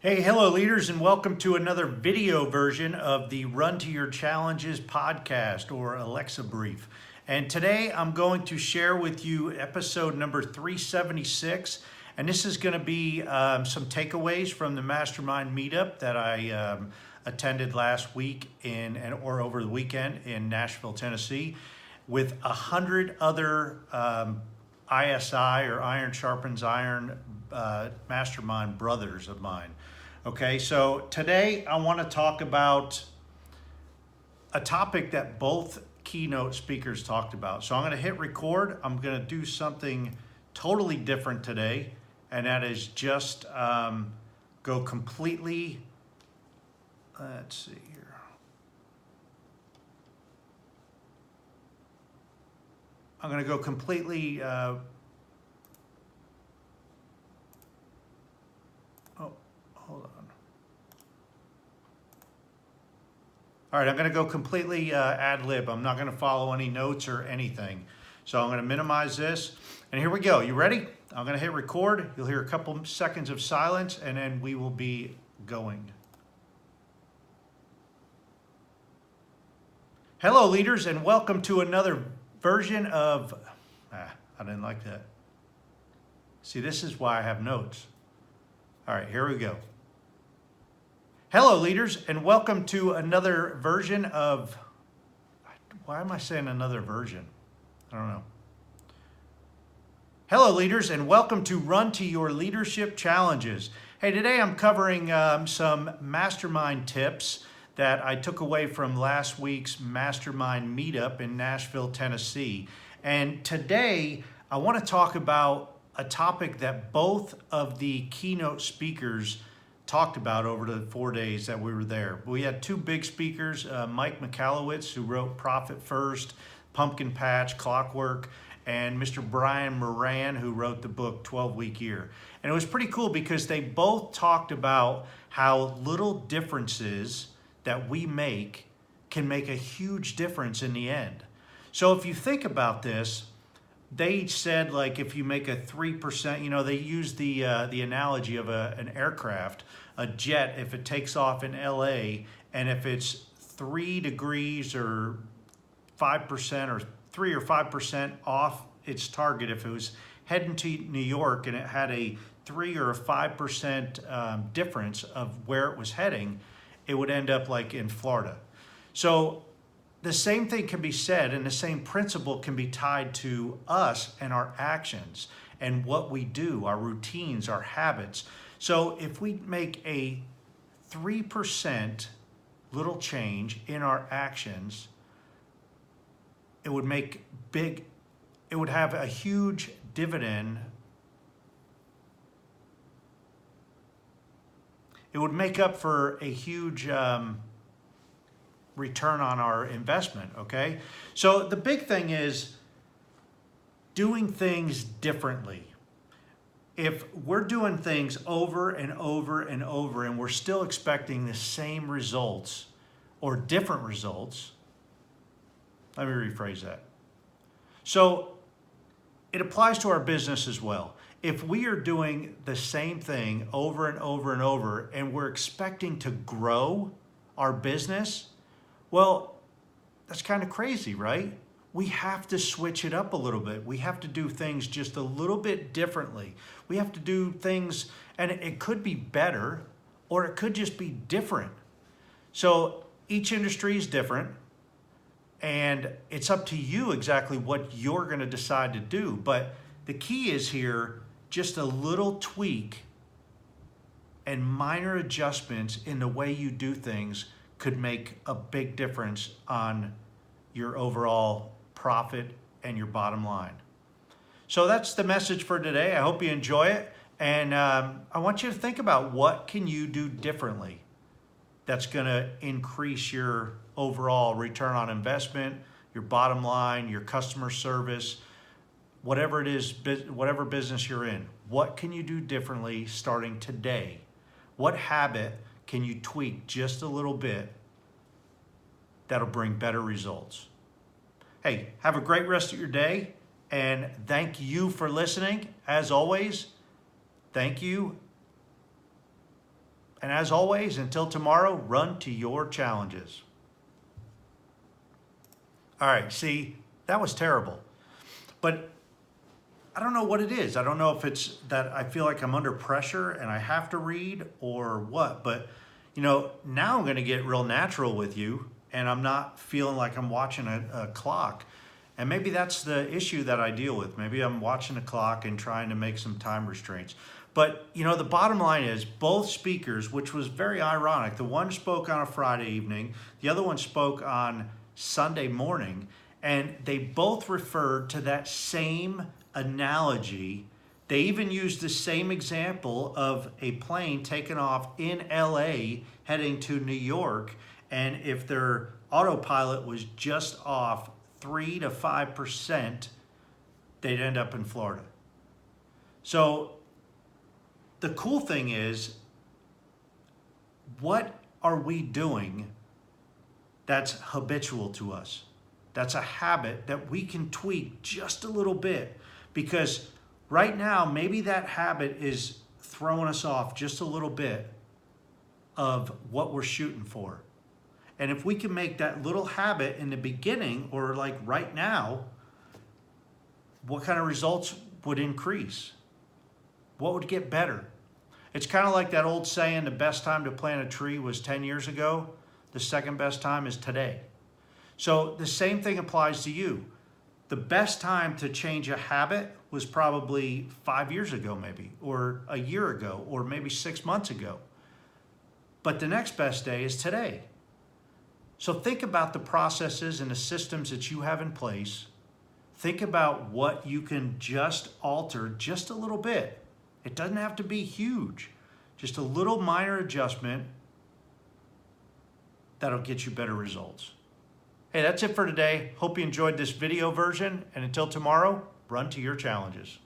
Hey, hello leaders, and welcome to another video version of the Run to Your Challenges podcast, or Alexa Brief. And today I'm going to share with you episode number 376, and this is going to be some takeaways from the mastermind meetup that I attended last week or over the weekend in Nashville, Tennessee, with 100 other ISI, or Iron Sharpens Iron, mastermind brothers of mine. Okay, so today I want to talk about a topic that both keynote speakers talked about. So I'm going to hit record. I'm going to do something totally different today, and that is just go completely, let's see here. I'm going to go completely, hold on. All right, I'm going to go completely ad lib. I'm not going to follow any notes or anything. So I'm going to minimize this. And here we go. You ready? I'm going to hit record. You'll hear a couple seconds of silence, and then we will be going. Hello, leaders, and welcome to another version of... I didn't like that. See, this is why I have notes. All right, here we go. Hello, leaders, and welcome to another version of... Why am I saying another version? I don't know. Hello, leaders, and welcome to Run to Your Leadership Challenges. Hey, today I'm covering some mastermind tips that I took away from last week's mastermind meetup in Nashville, Tennessee. And today I want to talk about a topic that both of the keynote speakers talked about over the 4 days that we were there. We had two big speakers, Mike Michalowicz, who wrote Profit First, Pumpkin Patch, Clockwork, and Mr. Brian Moran, who wrote the book 12-Week Year. And it was pretty cool because they both talked about how little differences that we make can make a huge difference in the end. So if you think about this, they said, like, if you make a 3%, they use the analogy of an aircraft, a jet, if it takes off in LA, and if it's 3 degrees or 5% or 3 or 5% off its target, if it was heading to New York and it had a 3 or a 5% difference of where it was heading, it would end up like in Florida. So the same thing can be said, and the same principle can be tied to us and our actions and what we do, our routines, our habits. So if we make a 3% little change in our actions, it would have a huge dividend. It would make up for a huge return on our investment, okay? So the big thing is doing things differently. If we're doing things over and over and over and we're still expecting the same results or different results, let me rephrase that. So it applies to our business as well. If we are doing the same thing over and over and over and we're expecting to grow our business, well, that's kind of crazy, right? We have to switch it up a little bit. We have to do things just a little bit differently. We have to do things, and it could be better, or it could just be different. So each industry is different, and it's up to you exactly what you're going to decide to do. But the key is here, just a little tweak and minor adjustments in the way you do things could make a big difference on your overall profit and your bottom line. So that's the message for today. I hope you enjoy it. And I want you to think about what can you do differently that's going to increase your overall return on investment, your bottom line, your customer service, whatever it is, whatever business you're in. What can you do differently starting today? What habit can you tweak just a little bit that'll bring better results? Hey, have a great rest of your day, and thank you for listening. As always, thank you, And as always, until tomorrow, run to your challenges. All right, see, that was terrible. But I don't know what it is. I don't know if it's that I feel like I'm under pressure and I have to read or what. But, now I'm going to get real natural with you and I'm not feeling like I'm watching a clock. And maybe that's the issue that I deal with. Maybe I'm watching a clock and trying to make some time restraints. But, the bottom line is both speakers, which was very ironic. The one spoke on a Friday evening. The other one spoke on Sunday morning. And they both referred to that same analogy. They even used the same example of a plane taking off in LA heading to New York. And if their autopilot was just off 3 to 5%, they'd end up in Florida. So the cool thing is, what are we doing that's habitual to us? That's a habit that we can tweak just a little bit, because right now, maybe that habit is throwing us off just a little bit of what we're shooting for. And if we can make that little habit in the beginning or like right now, what kind of results would increase? What would get better? It's kind of like that old saying, the best time to plant a tree was 10 years ago. The second best time is today. So the same thing applies to you. The best time to change a habit was probably 5 years ago maybe, or a year ago, or maybe 6 months ago. But the next best day is today. So think about the processes and the systems that you have in place. Think about what you can just alter just a little bit. It doesn't have to be huge. Just a little minor adjustment that'll get you better results. Hey, that's it for today. Hope you enjoyed this video version. And until tomorrow, run to your challenges.